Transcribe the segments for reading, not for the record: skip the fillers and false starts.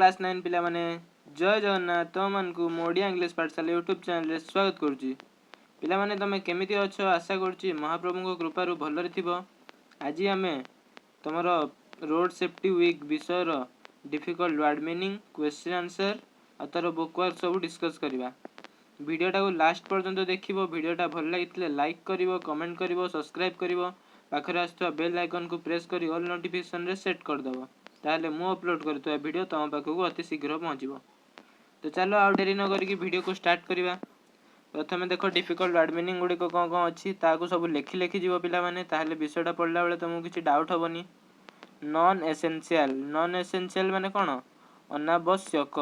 Class 9 पिला माने जय जगन्नाथ तुम मानकु मोडिया इंग्लिश पाठशाला यूट्यूब चैनल रे स्वागत करूची। पिला माने तमे केमिति अछो आशा करूची महाप्रभु को कृपारु भलरे थिबो। आज आमे तमरो रोड सेफ्टी वीक विषय रो difficult word meaning question answer अतर बुक वर्क सब डिस्कस करबा। वीडियोटा को लास्ट पर्यंत देखिबो। वीडियोटा भल लागितले लाइक करिवो, कमेंट करिवो, सब्सक्राइब करिवो, पाखरे आस्थवा बेल आइकन को प्रेस करी ऑल नोटिफिकेशन रे सेट कर दबो। ताले मु अपलोड करथवा वीडियो तम पाखकु अति शीघ्र पहुंचबो। तो चलो आउ डेरी न करिकी वीडियो को स्टार्ट करबा। प्रथमे देखो डिफिकल्ट वर्ड मीनिंग गुडी को कोन कोन अछि ताकू सब लेखि लेखि जीवो पिला माने, ताले विषयटा पढला बेले तुमको किछि डाउट होबनी। नॉन एसेंशियल माने कोन? अनावश्यक।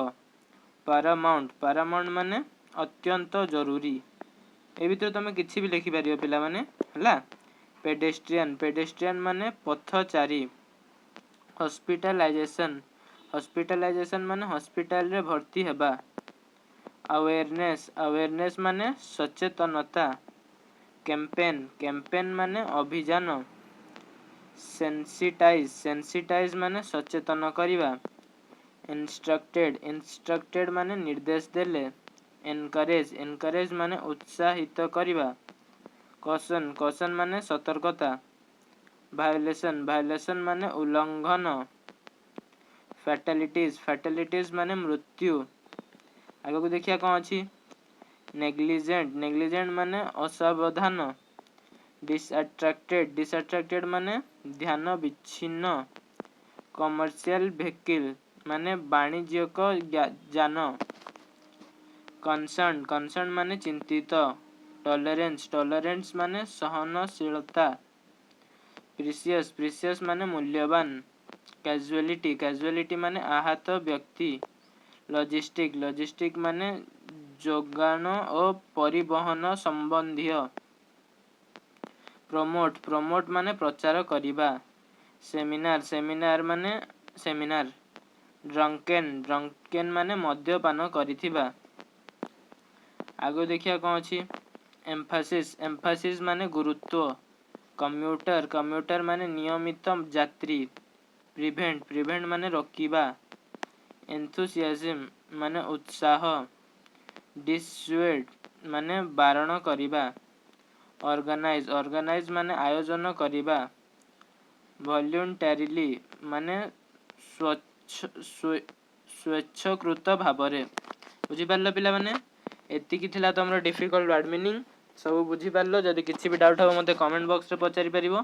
पैरामाउंट माने अत्यंत जरूरी। ए भीतर तुम किछि भी लिखि पारियो पिला माने हला। पेडेस्ट्रियन माने पथचारी। हॉस्पिटलाइजेशन माने हॉस्पिटल रे भर्ती हेबा। अवेयरनेस माने सचेतनता। कैंपेन माने अभियान। सेंसिटाइज माने सचेतन करिबा। इंस्ट्रक्टेड माने निर्देश देले। एनकरेज माने उत्साहित करिबा। कॉशन माने सतर्कता। वायलेशन माने उल्लंघन। फैटलिटीज माने मृत्यु। आगे को देखिया कौन अछि। नेग्लिजेंट माने असावधान। डिसअट्रैक्टेड माने ध्यान विच्छिन्न। कमर्शियल व्हीकल माने वाणिज्यिक यान। कंसर्न माने चिंतित। टॉलरेंस माने सहनशीलता। प्रीसियस माने मूल्यवान। कैजुअलिटी माने आहत व्यक्ति। लॉजिस्टिक माने जोगान और परिवहन संबंधी। प्रमोट माने प्रचार करिबा। सेमिनार माने सेमिनार। ड्रंकेन माने मद्यपान करिथिबा। आगो देखिया कौन अछि। एम्फासिस माने गुरुत्व। कम्यूटर माने नियमित यात्री। प्रिवेंट माने रोकिबा। एंथुसियाज्म माने उत्साह। डिसुएड माने बारण करिबा। ऑर्गेनाइज माने आयोजन करिबा। वॉलंटरीली माने स्वेच्छाकृत भावरे। बुझी पारलो पिला माने एतिकी थिला तमरो डिफिकल्ट वर्ड मीनिंग सब बुझी पारलो। जदि किछि भी डाउट हो मते कमेंट बॉक्स रे पचारि परिबो।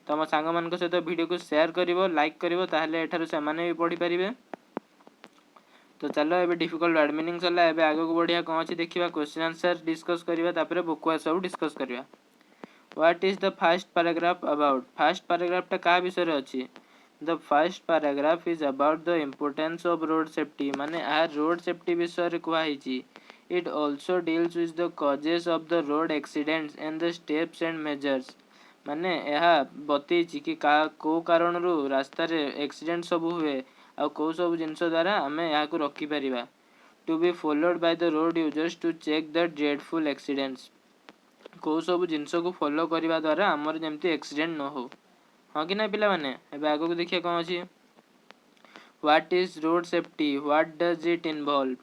तम सांग मान सहित वीडियो को शेयर करिवो, लाइक करिवो, ताहले एठारो से माने भी पढी परिबे। तो चलो एबे डिफिकल्ट वर्ड मीनिंग चला। एबे आगो को बढ़िया कौन अछि देखिबा। क्वेश्चन आंसर डिस्कस करिबा, तापरे बुक वाइज सब डिस्कस करिबा। What is the first paragraph about? First paragraph टा का विषय रे अछि? The first paragraph is about the importance of road सेफ्टी माने आ रोड सेफ्टी विषय रे कुआ हिची। It also deals with the causes of the road accidents and the steps and measures माने यह बतईची कि को कारण रु रास्ता रे एक्सीडेंट सब हुए आ को सब जिंस द्वारा आमे या को रोकी परिबा। To be followed by the road users to check the dreadful accidents को सब जिंस को फॉलो करबा द्वारा हमर जेमति एक्सीडेंट न हो। हां कि ना पिला माने एबे आगो को देखिया कोन अछि। What is road safety? What does it involve?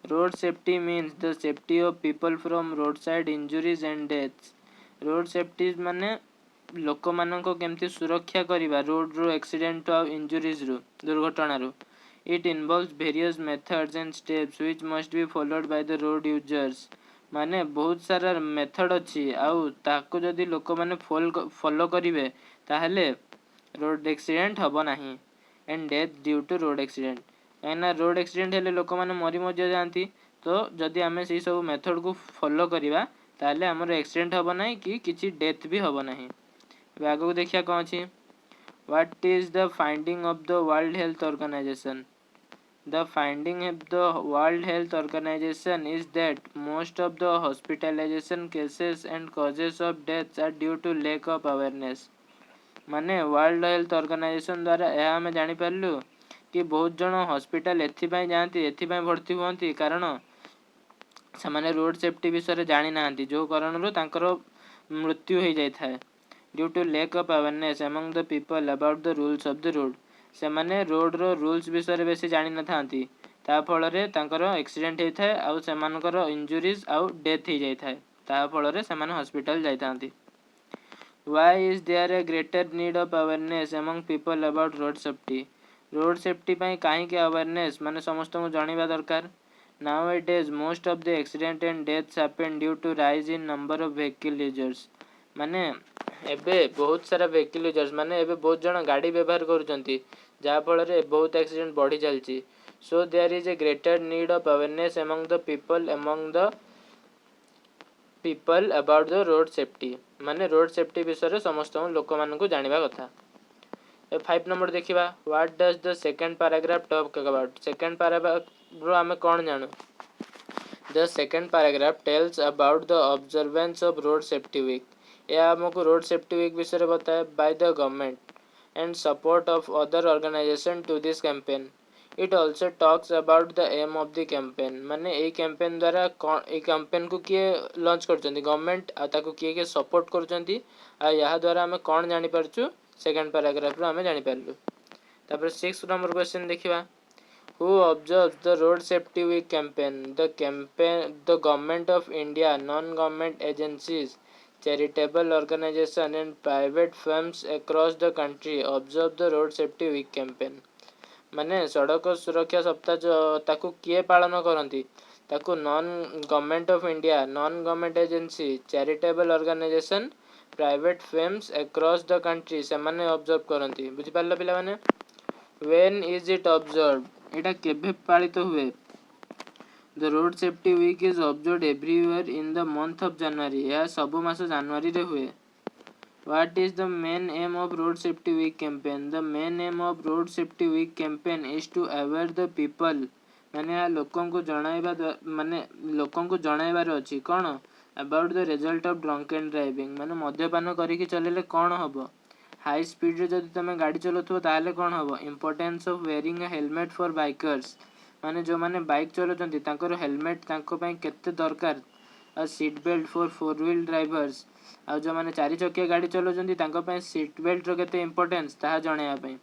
Road safety means the safety of people from road side injuries and deaths. रोड सेफ्टी माने लोक मानको केमती सुरक्षा करिबा रोड रो एक्सीडेंट और इंजुरीज रो दुर्घटना रो। It involves various methods and steps which must be followed by the road users माने बहुत सारा मेथड अछि आउ ताको जदी लोक माने फॉलो करिवे ताहले रोड एक्सीडेंट हबो नाही। And death due to road accident एना रोड एक्सीडेंट हेले लोक माने मरि मज जानती। तो जदी आमे सेही सब मेथड को फॉलो करिबा ताहले हमर एक्सीडेंट हबो नाही कि किछि डेथ भी हबो नाही। आगो को देखिया कौन अछि। What is the finding of the world health organisation? The finding of the World Health Organization is that most of the hospitalization cases and causes of deaths are due to lack of awareness. माने world health organisation द्वारा यह हमें जानी पारलु कि बहुत जन hospital एथिपाई जाती एथिपाई भर्ती हुअंती कारण से रोड सेफ्टी विषय जानी नांती जो कारण रो तांकर मृत्यु हो जाय थाए। Due to lack of awareness among the people about the rules of the road सेमाने रोड रो रूल्स विषय बेसी जानी न थांती ता फଳରେ ତାଙ୍କର एक्सीडेंट होता है आउ सेमानकर इंजुरीज आउ डेथ हो जाता है ता फଳରେ सेमाने hospital जाइतांती। Why is there a greater need of awareness among people about road safety? Road safety ପାଇଁ କାହିଁକି awareness ମାନେ ସମସ୍ତଙ୍କୁ ଜଣାଇବା ଦରକାର। Nowadays most of the accident and deaths happen due to rise in number of vehicle users। ମାନେ ଏବେ ବହୁତ ସାରା vehicle users ମାନେ ଏବେ ବହୁତ ଜଣ ଗାଡ଼ି ବ୍ୟବହାର କରୁଛନ୍ତି ଯାହା ଫଳରେ ବହୁତ accident ବଢ଼ି ଚାଲିଛି। So there is a greater need of awareness among the people about the road safety माने रोड सेफ्टी विषय समस्त लोक मानक जानिबा कथा। 5 नंबर देखिबा what does the second paragraph talk about. Second paragraph रो हमें कोन जानू। The second paragraph tells about the observance of road safety week. यह हमको रोड सेफ्टी वीक विषय बताए by the government and support of other organisation to this campaign. It also talks about the aim of the campaign माने ए campaign द्वारा ए campaign को किए launch करछंती government आ ताको किए के सपोर्ट करछंती आ यहा द्वारा हमें कोन जानि परछु सेकंड पैराग्राफ रो हमें जानि परलु। तापर 6 नंबर क्वेश्चन देखिबा who observes the road safety week campaign. The government of India non government agencies charitable organization and private firms across the country observe the road safety week campaign। माने सड़क सुरक्षा सप्ताह ताकू किए पालन करती ताकू non government of India non government agency charitable organisation private firms across the country से माने ऑब्जर्व करती बुझी पारल पिला माने। व्हेन इज इट ऑब्जर्व एटा केबे पालित हुए। The road safety week is observed everywhere in the month of January. यह सब मास जनवरी रे हुए। What is the main aim of road safety week campaign? The main aim of road safety week campaign is to aware the people माने लोकों को जणाइबा माने लोकों को जणाइबार अछि कोन about the result of drunk and driving माने मद्यपान करिकि चलेले कोन हबो। हाई स्पीड रे जदि तमे गाड़ी चलौथबो ताले कोन हबो। Importance of wearing a helmet for bikers माने जो माने बाइक चलौचंती तांकर हेलमेट तांको पय केते दरकार। आ seat belt for four wheel drivers आ जो माने चारि चकिया गाड़ी चलौचंती तांको पय सीट बेल्ट रो केते इंपोर्टेंस ताहा जणाया पय।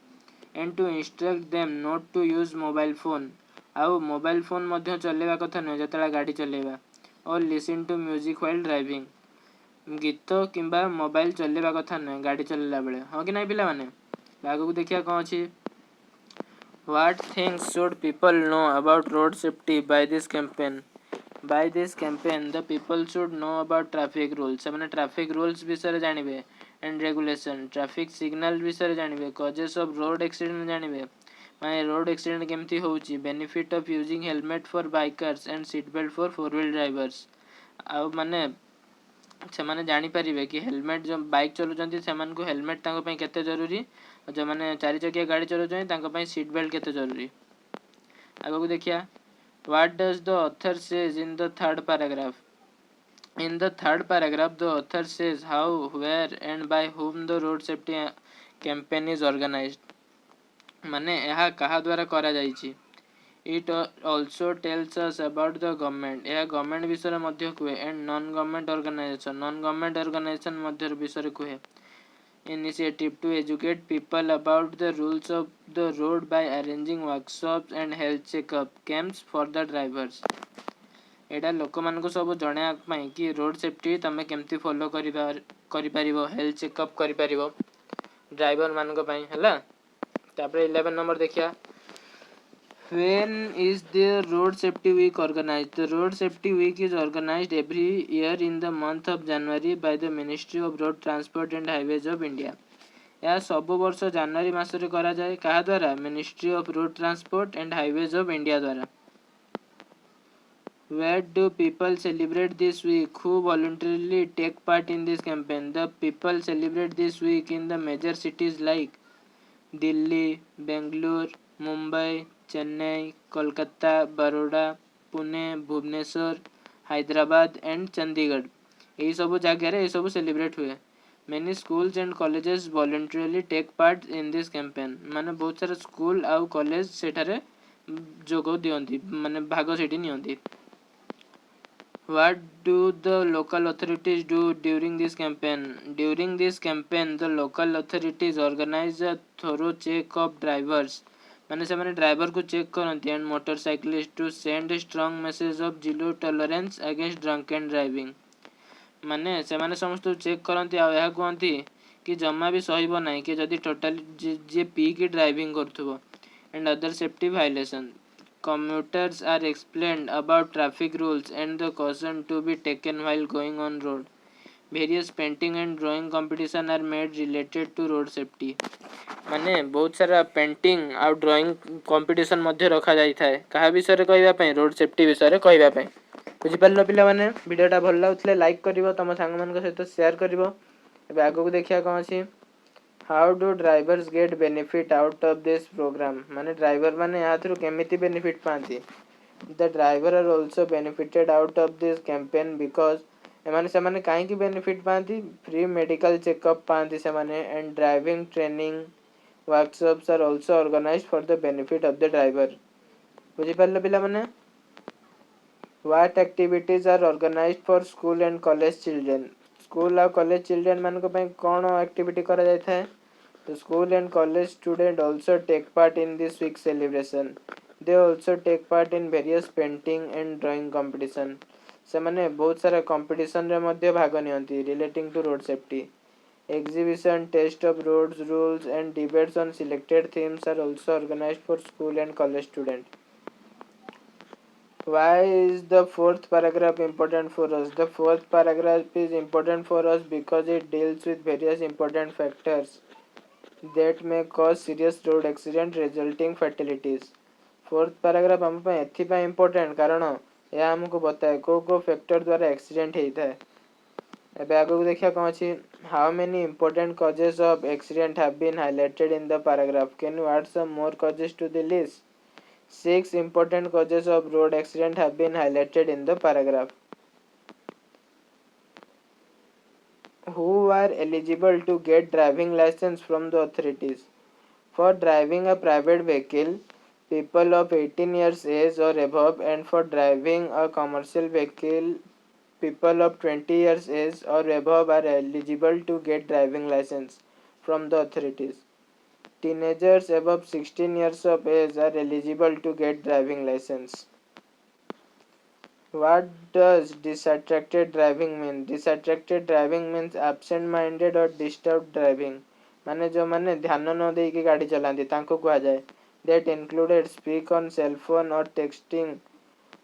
And to instruct them not to use mobile phone आउ मोबाइल फोन मध्य चलेबा कथा न जतला गाड़ी चलेबा और listen to music while driving गीत किंबा मोबाइल चलेबा कथा न गाड़ी चलेला बेले हो कि नै पिला माने। आगु को देखिया कोन अछि। What things should people know about road safety by this campaign? By this campaign, the people should know about traffic rules. ସେମାନେ traffic rules ବିଷୟରେ ଜାଣିବେ and regulation, traffic signal ବିଷୟରେ ଜାଣିବେ, causes of road accident ଜାଣିବେ, ମାନେ road accident କେମିତି ହେଉଛି, benefit of using helmet for bikers and seat belt for four wheel drivers। ଆଉ ମାନେ ସେମାନେ ଜାଣିପାରିବେ कि हेलमेट जो बाइक चलुचंती सेमानकु हेलमेट तांको पय केते जरूरी जो माने चारि चकिया गाड़ी चलुचंती तांको पय सीट बेल्ट केते जरूरी। आगो को देखिया what does the author says in the third paragraph. In the third paragraph the author says how where and by whom the road safety campaign is organized माने यह कहा द्वारा करा जायछि। It also tells us about the government यह government विषय मध्य कुए and non government organisation मध्य विषय कुए। Initiative to educate people about the rules of the road by arranging workshops and health checkup camps for the drivers। एटा लोक मान को सब जणा पई कि रोड सेफ्टी तमे केमती फॉलो करि परिबो हेल्थ चेकअप करि परिबो ड्राइवर मान को पई हला। तापर 11 नंबर देखिया When is the road safety week organized? The road safety week is organized every year in the month of January by the Ministry of Road Transport and Highways of India। यह सब वर्ष जनवरी मासरे करा जाए कहा द्वारा ministry of road transport and highways of India द्वारा। Where do people celebrate this week? Who voluntarily take part in this campaign? The people celebrate this week in the major cities like Delhi, Bangalore, Mumbai, Chennai, Kolkata, Baroda, Pune, Bhubaneswar, Hyderabad and Chandigarh। यही सब जगह रे सब celebrate हुए। Many schools and colleges voluntarily take part in this campaign माने बहुत सारा school आउ कॉलेज सेठारे जोग दियंती माने भाग सेठी नियंती। What do the local authorities do during this campaign? During this campaign, the local authorities organize a thorough check of drivers. माने से driver को चेक करती and motorcyclist to send a strong message of zero tolerance against drunk and driving माने से समस्त check करती आ कहती कि जमा भी सहब ना कि जदि टोटाली जी पी की ड्राइविंग करुव and other safety violation commuters are explained about traffic rules and the caution to be taken while going on road. Various painting and drawing competition are made related to road safety. माने बहुत सारा painting आ drawing competition मध्य रखा जाई थाए कहा विषय कहबा पई रोड सेफ्टी विषय कहबा पई बुझि पारलो पिला माने वीडियोटा भल लागुतले लाइक करिवो तम संग मान सहित शेयर करिवो एबे आगो को देखिया कोन अछि how do drivers get benefit out of this program माने ड्राइवर माने या थ्रू केमिति बेनिफिट पाती the driver are also benefited out of this campaign because एमाने से माने काहे की बेनिफिट पाती फ्री मेडिकल चेकअप पाती से माने and driving training workshops are also organised for the benefit of the driver बुझि पारलो पिला माने what activities are organised for school and college children school और कॉलेज चिल्ड्रन मान को पई कोन एक्टिविटी करा जाय थाए The school and college students also take part in this week's celebration. They also take part in various painting and drawing competition. ସେମାନେ ବହୁତ ସାରା କମ୍ପିଟିସନରେ ମଧ୍ୟ ଭାଗ ନିଅନ୍ତି relating to road safety. Exhibition, test of roads, rules and debates on selected themes are also organized for school and college students. Why is the fourth paragraph important for us? The fourth paragraph is important for us because it deals with various important factors that may cause serious road accident resulting fatalities. Fourth paragraph हम एथिपाई important कारण यह हमको बताए को factor द्वारा accident होता है एबे आगो देखिया कौन अछि how many important causes of accident have been highlighted in the paragraph can you add some more causes to the list 6 important causes of road accident have been highlighted in the paragraph. Who are eligible to get driving license from the authorities? For driving a private vehicle, people of 18 years age or above, and for driving a commercial vehicle, people of 20 years age or above are eligible to get driving license from the authorities. Teenagers above 16 years of age are eligible to get driving license. What does distracted driving mean? Distracted driving means absent-minded or disturbed driving. माने जो माने ध्यान न देकी गाड़ी चलाती तांको कहा जाए that included speak on cell phone or texting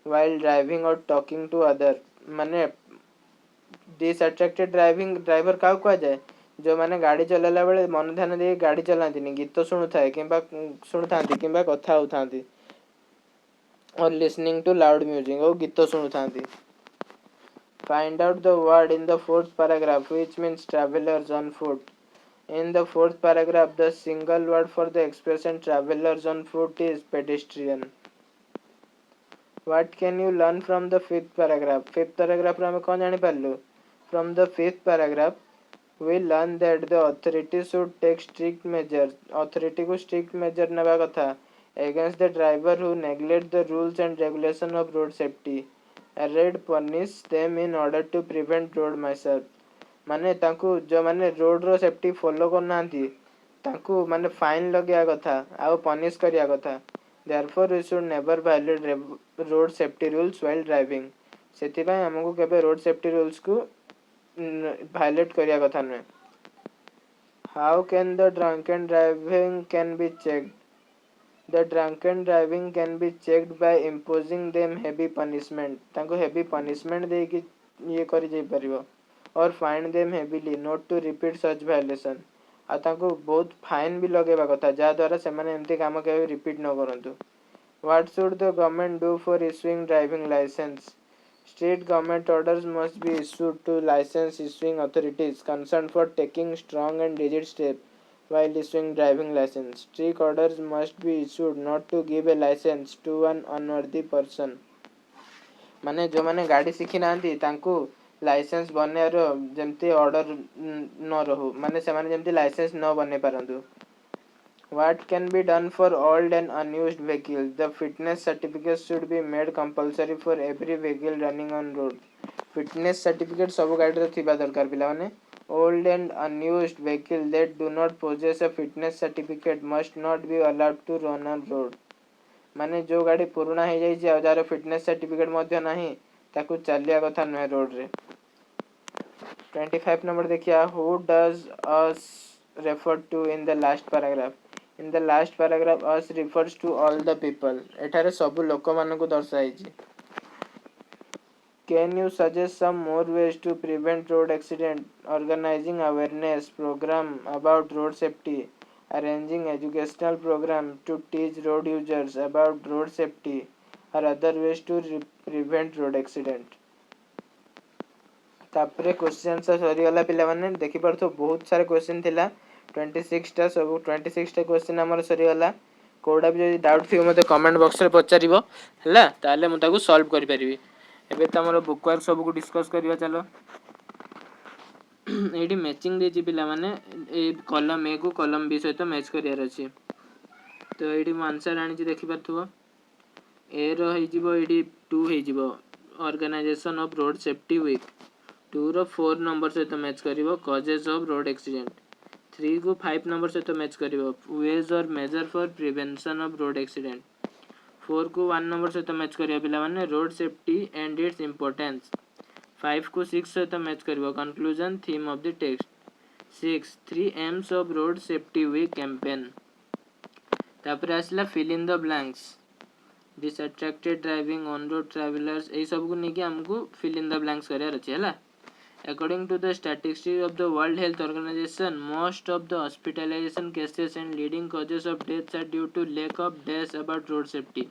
while driving or talking to other. माने distracted driving ड्राइवर का कहा जाए जो माने गाड़ी चलाला बेले मन ध्यान दे गाड़ी चलाती गीत शुणुए कि कथा होती or listening to loud music और गीत शुणुଥାନ୍ତି. Find out the word in the fourth paragraph which means travelers on foot. In the fourth paragraph, the single word for the expression travelers on foot is pedestrian. What can you learn from the fifth paragraph? Fifth paragraph रे हमें कौन जानी पारलु? From the fifth paragraph, we learn that the authorities should take strict measures. Authority को strict measure नेबा कथा against the driver who neglect the rules and regulation of road safety. Arrest punish them in order to prevent road mishaps. माने तांकु जो माने road रो safety follow करनांती तांकु माने fine लगया कथा आउ पनिश करिया कथा therefore we should never violate road safety rules while driving सेति पय हमकु केबे रोड सेफ्टी रूल्स को violate करिया कथा नै how can the drunken driving can be checked the drunken driving can be checked by imposing them heavy punishment तांकु heavy punishment दे कि ये करि जाई परिबो और fine them heavily not to repeat such violation आ तांको बहुत फाइन भी लगेबा कथा जा द्वारा से माने एमती काम के रिपीट न करंतु what should the government do for issuing driving licence strict government orders must be issued to licence issuing authorities concern for taking strong and rigid step while issuing driving license strict orders must be issued not to give a license to an unworthy person माने जो माने गाड़ी सिखी नांती तांको licence बनेर जमती order न रहू माने से माने जमती लाइसेंस न बने पारंतु What can be done for old and unused vehicles? The fitness certificate should be made compulsory for every vehicle running on road. Fitness certificate सब गाड़ी रे थिबा दरकार पिला माने. Old and unused vehicle that do not possess a fitness certificate must not be allowed to run on road. माने जो गाड़ी पुराना हो जाई जे जार फिटनेस सर्टिफिकेट मध्य नाही ताकू चलिया कथा नुहे रोड रे. 25 नंबर देखिया. Who does us refer to in the last paragraph? In the last paragraph us refers to all the people. एठारे सब लोक मानकु दर्शाइछि. Can you suggest some more ways to prevent road accident? Organizing awareness program about road safety, arranging educational program to teach road users about road safety are other ways to prevent road accident. तापरे question सरीगला पिला माने देखि परथो बहुत सारे question थिला. 26 टा सब 26 टा क्वेश्चन हमर सरीगला. कोडा भी जदि डाउट थियो मते कमेंट बॉक्स रे पचारिबो हला ताले मु ताकू सॉल्व करि परिबी. एबे त हमर बुक वर्क सब को डिस्कस करिया. चलो एडी मैचिंग देछि पिला माने ए कॉलम ए को कॉलम बी सहित मैच करियार अछि. तो एडी मु आंसर आनि छि देखि परथुबो. ए रो हे जिवो एडी 2 हे जिवो organisation of road safety week. 2 रो 4 नंबर सहित मैच करिवो कॉजेस ऑफ रोड एक्सीडेंट. 3 को 5 नंबर सहित मैच करिवो वेज और measure for prevention of road accident. 4 को 1 नंबर सहित मैच करियो पिला माने road safety and its importance. 5 को 6 सहित मैच करिवो conclusion theme of the text. 6 3 aims of road safety week campaign. तापर आसला fill in the blanks. Distracted driving on road travellers ए सब को नेकी हमको फिल इन द ब्लैंक्स करियार अछि हला. According to the statistics of the World Health Organization, most of the hospitalization cases and leading causes of deaths are due to lack of dash about road safety.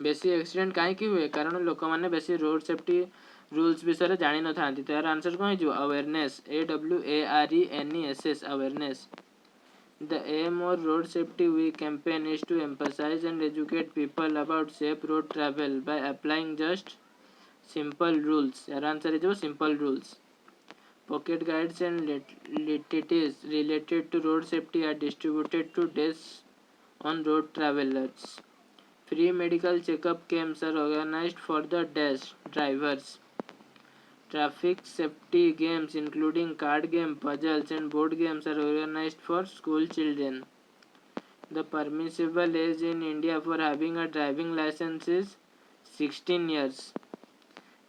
बेसी accident कहीं हुए कारण लोक मैंने बेसी रोड सेफ्टी रूल्स विषय जानी न था. तो यार आंसर कौन हो awareness. AWARENESS awareness. The aim of road safety week campaign is to emphasize and educate people about safe road travel by applying just simple rules. यार आंसर है simple rules. Pocket guides and literates related to road safety are distributed to desks on road travelers. Free medical checkup camps are organized for the dash drivers. Traffic safety games including card game, puzzles and board games are organized for school children. The permissible age in India for having a driving license is 16 years.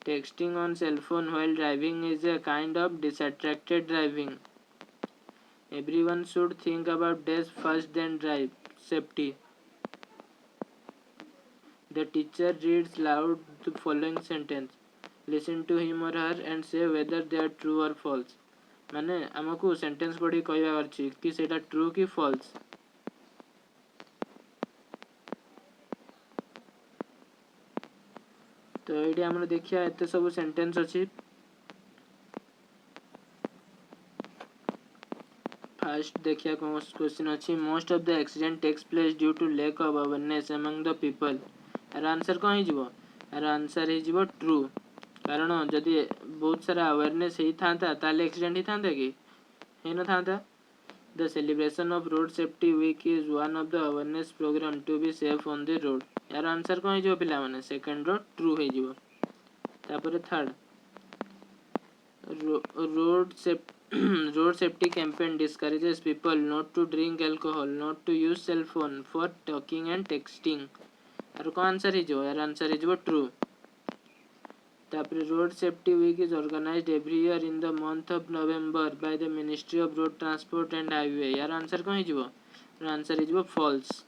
Texting on cell phone while driving is a kind of distracted driving. Everyone should think about dash first then drive. Safety. The teacher reads loud the following sentence. Listen to him or her and say whether they are true or false. माने हमको sentence पढ़ी कहवा अछि कि सेटा true कि false. तो ये आम देखिए एत सब सेंटेंस अच्छी. फास्ट देखिए क्वेश्चन अच्छी. Most of the accident takes place due to lack of awareness among the people. यार आंसर कौन हो. यार आंसर हो ट्रू. कारण जदि बहुत सारा अवेयरनेस होता ताले एक्सीडेंट ही था कि न था. The celebration of road safety week is one of the awareness program to be safe on the road. यार आंसर कौन हो पिला माने सेकंड रो ट्रू हो जिवो. तापर third road safety campaign discourages people not to drink alcohol, not to use cell phone for talking and texting. यार कौन आंसर हो जिवो. यार आंसर हो जिवो ट्रू. तापर road safety week is organised every year in the month of November by the ministry of road transport and highway. यार answer कौन हो. आंसर हो false.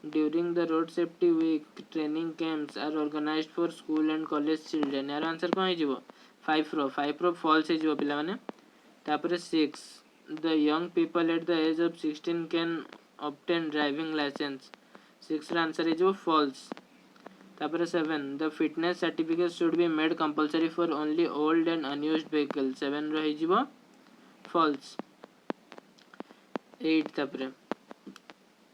During the road safety week training camps are organised for school and college children. यार answer कौन हो. 5 रो false हो पिला माने. तापर 6 the young people at the age of 16 can obtain driving licence. 6 रो आंसर हो फॉल्स. तापर 7 the fitness certificate should be made compulsory for only old and unused vehicle. 7 रो हो फॉल्स. 8 तापर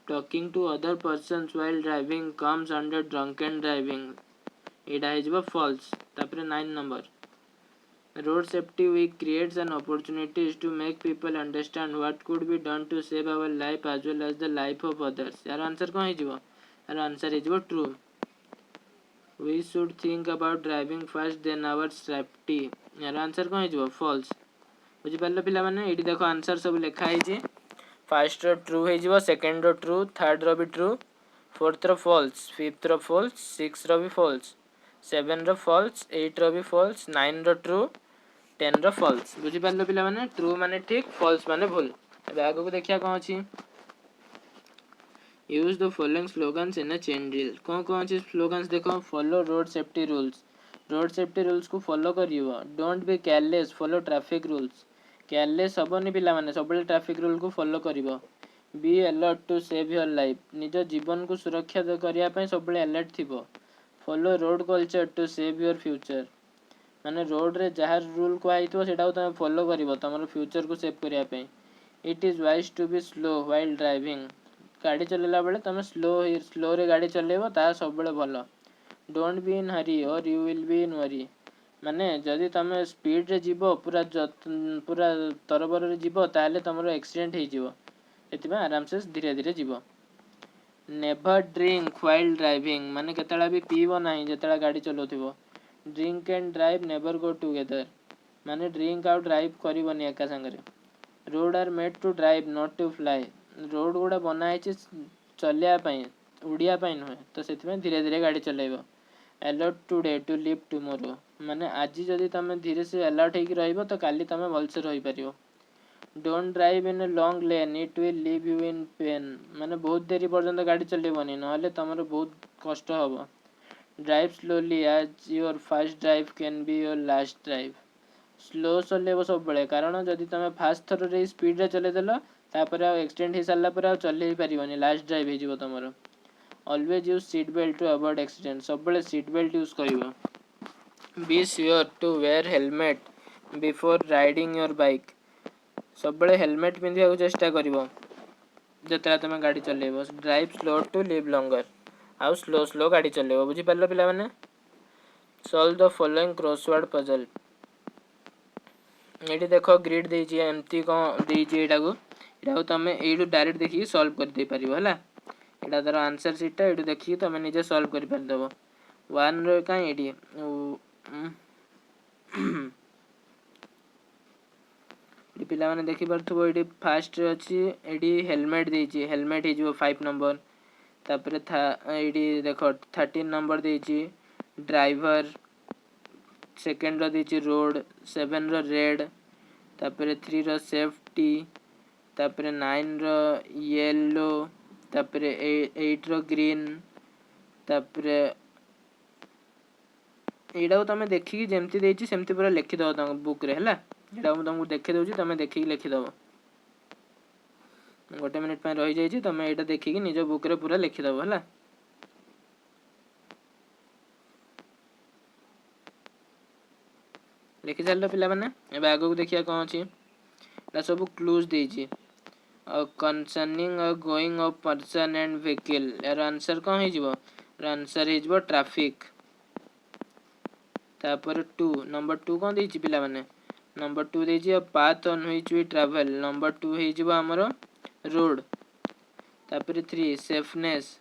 talking to other persons while driving comes under drunken driving. एटा हो false. तापर 9 number Road safety week creates an opportunities to make people understand what could be done to save our life as well as the life of others. यार answer कौन है? यार answer है true. We should think about driving fast than our safety. यार answer कौन है? false. बुझिपार पिला माने एठी देखो आंसर सब लिखा है. फर्स्ट रो ट्रू है, सेकंड रो ट्रू, थर्ड रो भी ट्रू, फोर्थ रो फॉल्स, फिफ्थ रो फॉल्स, सिक्स रो भी फॉल्स, सेवन रो फॉल्स, एट रो भी फॉल्स, नाइन रो ट्रू, 10 रो फॉल्स. बुझिपार पिला माने ट्रू माने ठीक, फॉल्स माने भूल. अब आगो को देखिया कौन अछि. Use the following slogans in a chain drill. कौन अछि स्लोगन्स देखो. Follow road safety rules. Road safety rules को फॉलो करियो. Don't be careless, follow traffic rules. Careless हेबनी पिला माने सबले ट्रैफिक रूल को फॉलो करिवो. Be alert to save your life. निज जीवन को सुरक्षा करिया पय सबले अलर्ट थिबो. Follow road culture to save your future. माने रोड रे जहाँ रूल कहतो सेटा तुम फॉलो करिवो तमरो फ्यूचर को सेव करिया पय. It is wise to be slow while driving. गाड़ी चलेला बेले तुम स्लो रे गाड़ी चलेबो ता सबले भलो. डोंट बी इन हरी और you will be in worry. माने जदि तुम स्पीड रे जीवो पूरा तरबर रे जीवो ताले तुमरो एक्सीडेंट हे जीवो. एतिबा आराम से धीरे धीरे जीवो. Never drink while driving. माने केतला भी पीबो नाही जेतला गाड़ी चलोथिबो. Drink and drive never go together. माने ड्रिंक आउट ड्राइव करिवोनी एका संगरे. Road are made to drive not to fly. Road गुड़ा बना है चलिया उड़िया नुहे तो से धीरे धीरे गाड़ी चलेब. Alert today to live tomorrow. माने आज जदि तुम धीरे से अलर्ट होकर रहिबो तो काली तुम भलसे रही पारिबो. Don't drive in long lane it will leave you in pain. माने बहुत देरी पर्यंत गाड़ी चलेबनी नहले तुमर बहुत कष्ट हबो. Drive slowly as your fast drive can be your last drive. Slow चलेब सब बेले कारण जदि तुम फास्ट थर रे स्पीड रे चलेदेल तापर एक्सीडेंट हो सारा पर चल पारनी लास्ट ड्राइव हो तुम. Always use seat belt to avoid accident. सब बेले सीट बेल्ट यूज कर. Be sure to wear helmet before riding your bike. सब बेले हेलमेट पिंधा चेष्टा कर जिते तुम गाड़ी चलेब. Drive slow to live longer. आउ स्लो स्लो गाड़ी चलेब. बुझिपार पिला माने. Solve the following crossword puzzle. ये देख ग्रिड देती एमती कौन देती यहाँ तुम यू डायरेक्ट देखिए सॉल्व कर दे पार है. यहाँ तार आंसर सीटा ये देखिए तुम निजे सॉल्व कर पारदेव. वन रही पिला माने देखि पारथबो ये फास्ट अच्छी ये हेलमेट देती. हेलमेट हो 5 नंबर. तापर ये देख 13 नंबर देती ड्राइवर. सेकेंड रो देती रोड. 7 रो रेड. तापर 3 रो सेफ्टी. तापर 9 रो येलो. तापर 8 रो ग्रीन. तापर यहाँ तुम देखिए जमती देती सेमती पूरा लिखिदव तुम बुक रे है. यहाँ तुमको देखी दूसरी तुम देखिए लिखिदव. गोटे मिनिट रही जाइए तुम यहाँ देखिए निज बुक रे पूरा लिखिदव है. लिखि सारे पिला माने एबे आगो को देखिया कौन अछि. सब क्लूज देछि concerning going of person and vehicle. यार आंसर कौन है जीवो. आंसर है जीवो ट्रैफिक. तापर 2 नंबर 2 कौन देछि पिला माने. नंबर 2 देछि a path on which we travel. Number 2 है जीवो हमरो रोड. तापर 3 सेफनेस.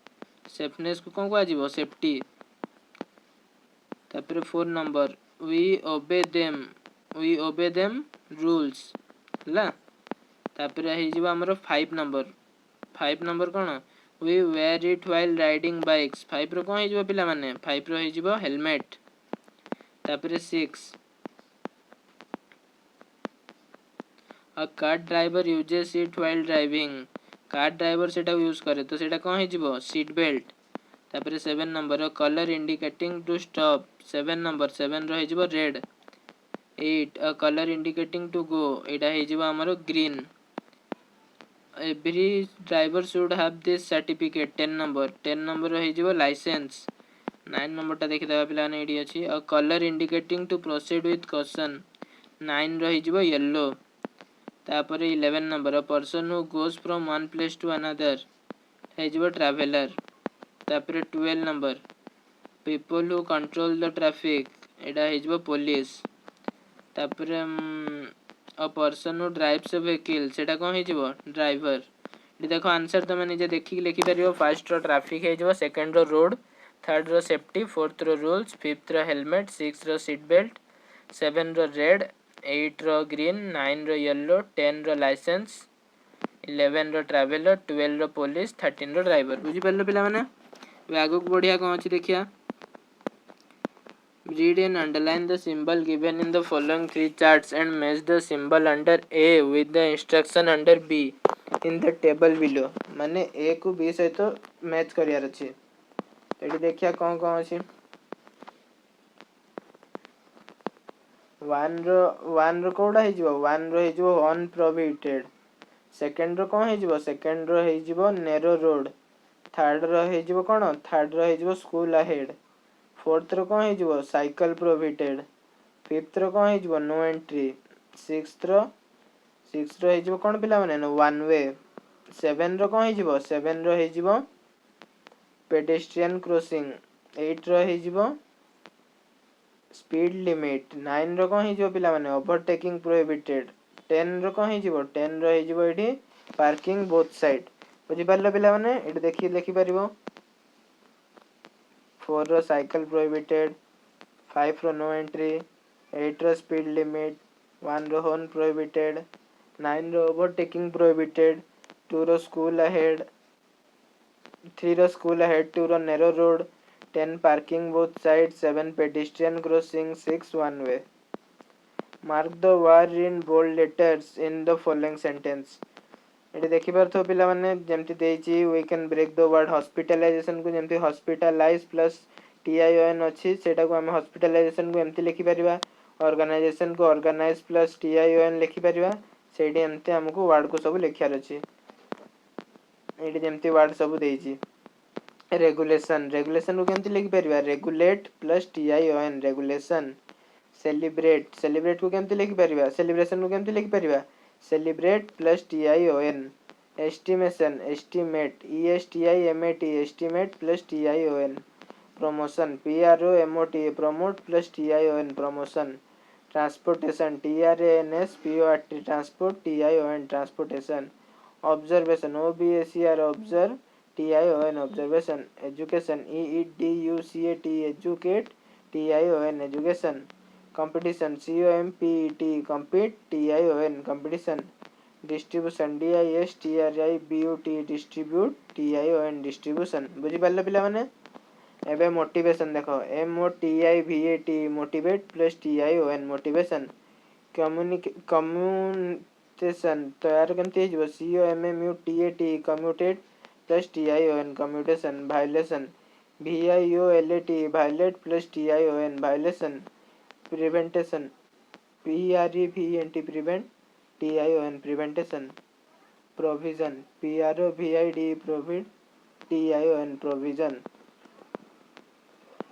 सेफनेस को कौन को जीवो सेफ्टी. तापर 4 number we obey them rules ला. तापर है जीवो हमरो 5 नंबर. 5 नंबर कौन we wear it while riding bikes. 5 रो कौन है जीवो पिला माने. 5 रो है जीवो हेलमेट. तापर 6 a car driver uses it while driving. Car driver सेटा यूज करे तो सेटा कौन है जीवो सीट बेल्ट. तापर 7 number colour indicating to stop. 7 number 7 रो है जीवो red. 8 a color indicating to go. एटा है जीवो हमरो green. Every driver should have this certificate. 10 number 10 number है जीवो लाइसेंस. 9 नंबर टा देखि देबा पिला ने एडी अछि a color indicating to proceed with caution. 9 रही जीवो येलो. तापर 11 number a person who goes from one place to another है जीवो ट्रैवलर. तापर 12 number people who control the traffic. एटा है जीवो पुलिस. तापर a person who drives a vehicle सेटा कोन हे जिवो ड्राइवर। ये देखो आंसर तुम निजे देखिक लिखि पारियो। फर्स्ट रो ट्रैफिक हे जिवो, सेकंड रो रोड, थर्ड रो सेफ्टी, फोर्थ रो रूल्स, फिफ्थ रो हेलमेट, सिक्स रो सीट बेल्ट, सेवन रो रेड, 8 रो ग्रीन, 9 रो येलो, 10 रो लाइसेंस, 11 रो ट्रैवलर, 12 रो पुलिस, 13 रो ड्राइवर। बुझी पारलो पिला माने। आगु बढ़िया कौन अच्छी देखिया। Read and underline the symbol given in the following three charts and match the symbol under A with the instruction under B in the table below। माने A को B सहित मैच करियार अछि। एठी देखिया कौन कौन अछि। 1 रो कोडा हे जिवो 1 रो हे जिवो अनप्रोहिबिटेड। सेकंड रो कौन हे जिवो सेकंड रो हे जिवो नैरो रोड। थर्ड रो हे जिवो कोन थर्ड रो हे जिवो स्कूल अहेड। फोर्थ रो कौन हे जिवो साइकिल प्रोहिबिटेड। फिफ्थ रो कौन हे जिवो नो एंट्री। सिक्स्थ रो हे जिवो कोन पिला माने वन वे। सेवन रो कौन हे जिवो सेवन रो हे जिवो पेडेस्ट्रियन क्रॉसिंग। 8 रो हे जिवो स्पीड लिमिट। 9 रो कौन हे जिवो पिला माने ओवरटेकिंग प्रोहिबिटेड। 10 रो कौन हे जिवो 10 रो हे जिवो एठी पार्किंग बोथ साइड। बुझी पारलो पिला माने एठी देखि लिखि परिबो। 4 रो साइकिल प्रोहिबिटेड, 5 रो नो एंट्री, 8 रो स्पीड लिमिट, 1 रो हॉर्न प्रोहिबिटेड, 9 रो ओवरटेकिंग प्रोहिबिटेड, 2 रो स्कूल अहेड, 3 रो स्कूल अहेड, 2 रो narrow road, 10 parking both side, 7 pedestrian crossing, 6 one way. Mark the word in bold letters in the following sentence. एटी देखि पारथो पिला माने जेमति देइची we can break the word hospitalisation को जेमति हॉस्पिटलाइज प्लस टीआईओएन अछि सेटा को हम हॉस्पिटलाइजेशन को एमति लिखि परिबा। ऑर्गेनाइजेशन को ऑर्गेनाइज प्लस टीआईओएन लिखि परिबा। सेडी एमति हमको वर्ड को सब लिखियार अछि। एटी जेमति वर्ड सब देइची। रेगुलेशन रेगुलेशन को केमति लिखि परिबा regulate plus टीआईओएन regulation. Celebrate celebrate को केमति लिखि परिबा सेलिब्रेशन को केमति लिखि परिबा celebrate plus टीआईओएन। Estimation estimate ईएसटीआईएमएटी estimate plus टीआईओएन। Promotion पीआरओएमओटी promote plus टीआईओएन promotion. Transportation टीआरएनएसपीओआरटी transport टीआईओएन transportation. Observation ओबीएसीआर observe टीआईओएन observation. Education ईईडीयूसीएटी educate टीआईओएन education. Competition COMPET compete TION competition। Distribution DISTRIBUT distribute TION distribution. बुझी पारलो पिला माने। एबे motivation देखो MOTIVAT motivate plus TION motivation. Communication तैयार केमति हे जिवो COMMUTAT commutate plus TION commutation. Violation VIOLAT violate plus TION violation. Preventation PREVENT prevent TION preventation. Provision PROVID provide TION provision.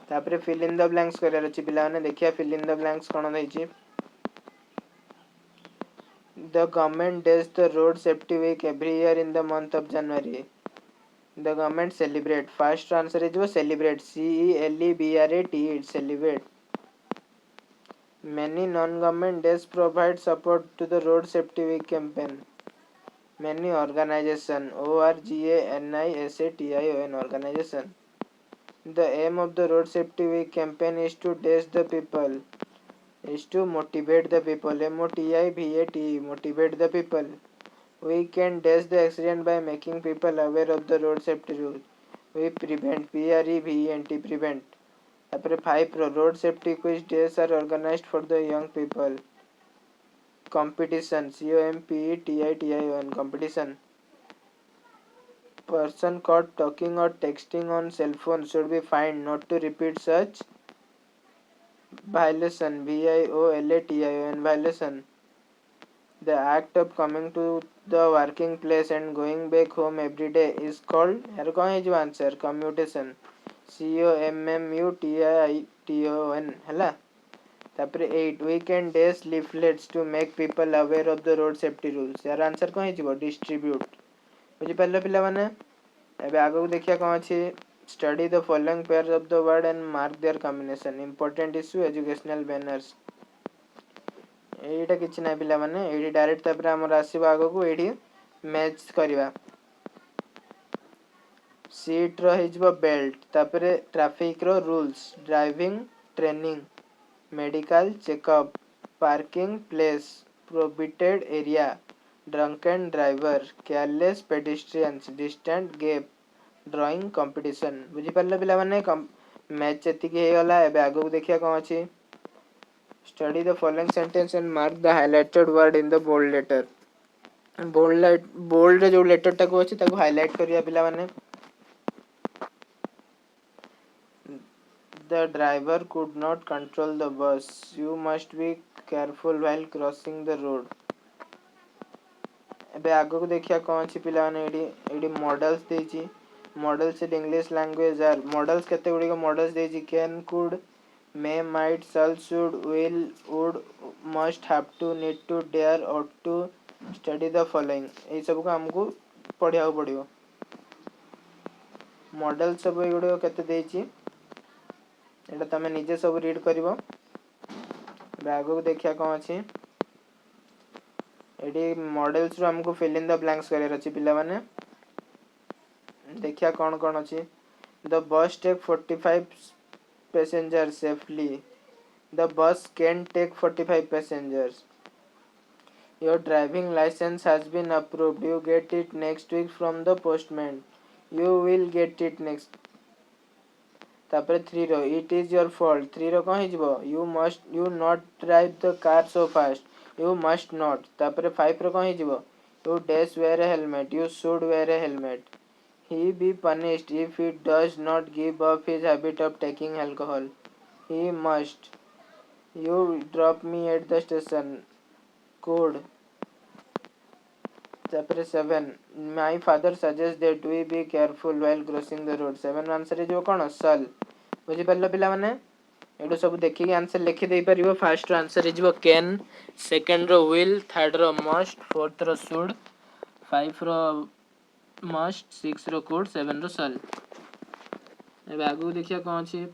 तापरे फिल इन द ब्लैंक्स करियार अछि पिला माने देखिया फिल इन द ब्लैंक्स कोन दैछि। The government does the road safety week every year in the month of January. The government celebrate first answer is celebrate CELEBRATE celebrate। Many non-government days provide support to the Road Safety Week campaign. Many organization ORGANISATION organization. The aim of the Road Safety Week campaign is to dash the people, is to motivate the people. MOTIVATE motivate the people. We can dash the accident by making people aware of the road safety rules. We prevent PREVENT prevent। तापर 5 road safety quiz days are organised for the young people. Competition COMPETITION competition। Person caught talking or texting on cell phone should be fined not to repeat such violation VIOLATION violation। The act of coming to the working place and going back home every day is called यार कौन है जो answer commutation COMMUTION हैला। तापर 8 we can dash leaflets to make people aware of the road safety rules यार answer कौन है जीवो distribute। बुझी पारलो पिला माने। एबे आगो देखिया कौन अछि study the following pairs of the word and mark their combination। important issue educational banners। एटा किछि नै पिला माने एडी डायरेक्ट तापर हमर आसीबा आगो को एडी मैच करबा सीट रो हिजबो बेल्ट तापर ट्रैफिक रो rules driving training medical checkup parking place prohibited area drunken driver careless pedestrians distant gap drawing competition बुझी परले पिला माने मैच एति के हे गला एबे आगो देखिया कोन अछि study the following sentence and mark the highlighted word in the bold letter bold रे जो लेटर टाको अछि ताको हाइलाइट करिया पिला माने The driver could not control the bus. You must be careful while crossing the road. एबे आगो को देखिया कोन अछि पिला माने एडी मॉडल्स देछि models in English language are models केते गुडी को मॉडल्स देछि can could may might shall should will would must have to need to dare ought to study the following A सब को हमको पढिया पड़ियो मॉडल सब एगुडो केते देछि एटा तमे निजे सब रीड करिवो आगो को देखिया कोन अछि एडी मॉडल्स रो हमको फिल इन द ब्लैंक्स करियर अछि पिला माने देखिया कोन कोन अछि the bus take 45 passengers safely the bus can take 45 passengers your driving license has been approved you get it next week from the postman you will get it next तापर 3 रो इट इज योर फॉल्ट 3 रो कौन हिजबो you not drive the car so fast you must not तापर 5 रो कौन हिजबो you dash wear a helmet you should wear a helmet he be punished if he does not give up his habit of taking alcohol he must you drop me at the station code chapter 7 my father suggests that we be careful while crossing the road 7 answer है जो कोन shall बुझी परलो पिला माने एडो सब देखि के answer लिखि दे परिबो first row answer है जो कैन सेकंड रो विल थर्ड रो मस्ट फोर्थ रो शुड 5 रो मस्ट 6 रो could 7 रो shall एबे आगु देखिया कोन छी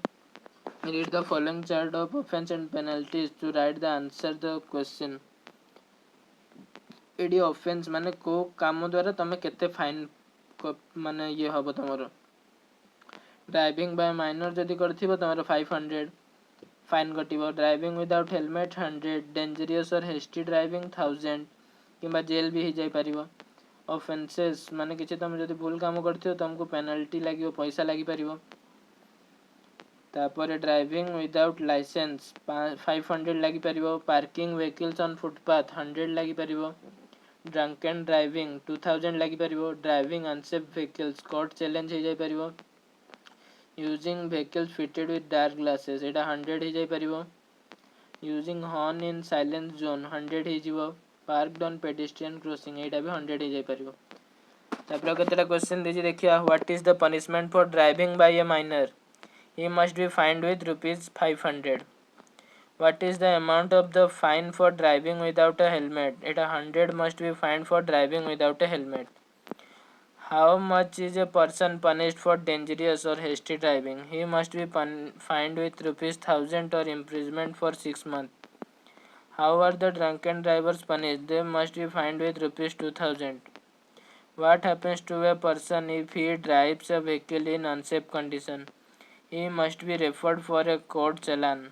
read the following chart of offense and penalties to write the answer the question एडी ऑफेंस माने को काम द्वारा तमे केते फाइन माने ये हबो तमरो ड्राइविंग बाय माइनर जदी करथिबो तमरो 500 फाइन कटिबो ड्राइविंग विदाउट हेलमेट 100 डेंजरियस और हेस्टी ड्राइविंग 1000 किबा जेल भी ही जाय परिबो ऑफेंसेस माने किछि तमे जदी भूल काम करथियो तुमको पेनल्टी लागियो पैसा लागि परिबो तापर ड्राइविंग विदाउट लाइसेंस 500 लागि परिबो पार्किंग व्हीकल्स ऑन फुटपाथ 100 लागि परिबो ड्रंकन ड्राइविंग 2000 लागि परिबो driving unsafe vehicles court challenge हे जाय परिबो using vehicles fitted with dark glasses एटा 100 हे जाय परिबो using horn in silence zone 100 हे जिवो पार्क्ड ऑन पेडेस्ट्रियन क्रॉसिंग एटा भी 100 हे जाय परिबो तापर केतेला क्वेश्चन देजी देखिया what is the punishment for driving by a minor he must be fined with rupees 500 what is the amount of the fine for driving without a helmet it 100 must be fined for driving without a helmet how much is a person punished for dangerous or hasty driving he must be fined with rupees 1000 or imprisonment for 6 months how are the drunken drivers punished they must be fined with rupees 2000 what happens to a person if he drives a vehicle in unsafe condition he must be referred for a court challan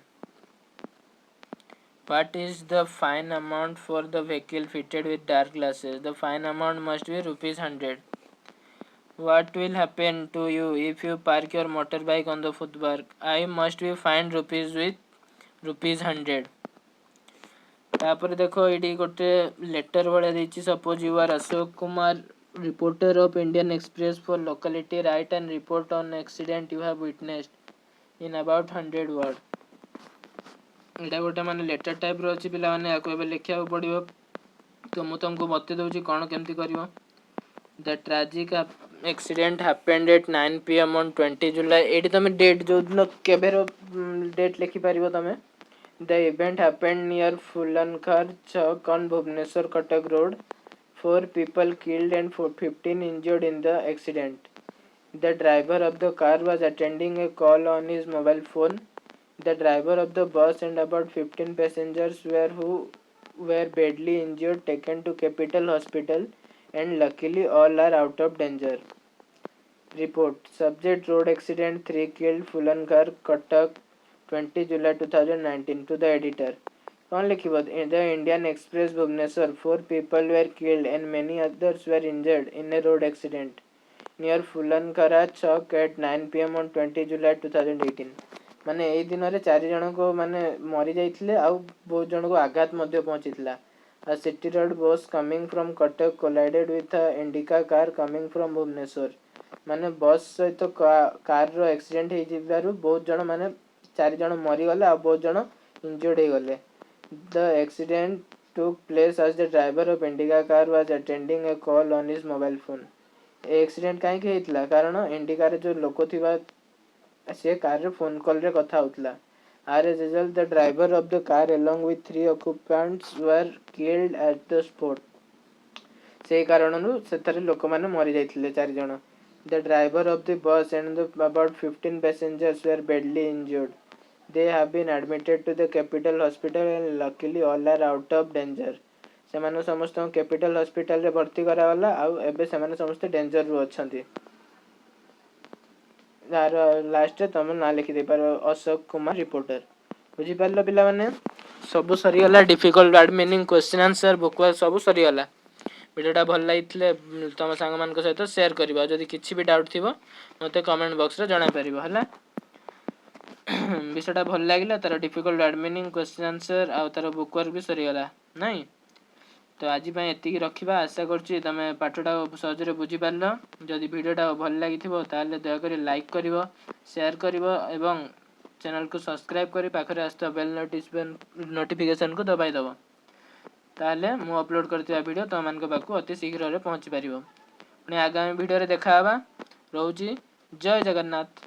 what is the fine amount for the vehicle fitted with dark glasses the fine amount must be rupees 100 what will happen to you if you park your motorbike on the footpath I must be fined rupees 100 तापर देखो AD गोटे letter वाला देछि suppose you are Ashok Kumar reporter of Indian Express for locality write and report on accident you have witnessed in about 100 word एटा गोटे माने letter type रो अछि पिला माने आको एबे लिखिया पड़िबो तो मु तुमको बते दउची कोन केमती करिवो the tragic accident happened at 9 pm on 20 July एडी तमे डेट जो केबेरो डेट लिखि परिबो तमे the event happened near Phulnakhara Chowk on Bhubaneswar Cuttack road 4 people killed and 15 injured in the accident. The driver of the car was attending a call on his mobile phone. The driver of the bus and about 15 passengers were badly injured taken to Capital Hospital and luckily all are out of danger. Report: Subject road accident 3 killed Fulankar Cuttack 20 July 2019 to the editor. कौन लिखिବ The Indian Express Bhubaneswar 4 people were killed and many others were injured in a road accident near Fulankara Chowk at 9 PM on 20 July 2018. माने एई दिन रे 4 जण को माने मरि जाइथिले आ बहुत जण को आघात मध्ये पहुंचीथिला. A city road bus coming from Cuttack collided with a Indica car coming from Bhubaneswar. माने बस सहित कार रो एक्सीडेंट हे जिबारु बहुत जण माने 4 जण मरि गले आ बहुत जण इंजर्ड हे गले. The accident took place as the driver of Indica car was attending a call on his mobile phone. Accident काहे के हेतला कारण इंडिका रे जो लोक थिबा से कार रे फोन कॉल रे कथा होतला. As a result, the driver of the car along with 3 occupants were killed at the spot. से कारणनु सेथरे लोक माने मरि जाइथिले 4 जण. The driver of the bus and about 15 passengers were badly injured. They have been admitted to the Capital Hospital and luckily all are out of danger. सेमाने समस्त capital hospital रे भर्ती करा वाला आ एबे सेमाने समस्त डेंजर रु अछंती. यार लास्ट तुम ना लिखि दे पार अशोक कुमार रिपोर्टर. बुझी पारलो पिला माने सब सरी गला. Difficult word meaning question answer book wise सब सरी गला. वीडियोटा भल लागितले तुम सांग मान सहित शेयर करबा. जदि किछि भी डाउट थिबो मते कमेंट बॉक्स रे जणा परिबो हला. विषयटा भल लागिला तार difficult word meaning question answer आ तार बुक वर्क भी सरी गला नाही. तो आज एतिकी रखा. आशा करुँच तुम पाठटा सहजरे बुझी पार. जदि भिडटा भल लगी दयाक लाइक कर शेयर कर एवं चैनल को सब्सक्राइब कर पाखे आसुवा बेल नोटिफिकेशन को दबाई दब. ताले मु अपलोड करथिबा वीडियो तुम मान पाखु अति शीघ्र पहुँची पार. पुणी आगामी वीडियो रे देखा रोची. जय जगन्नाथ.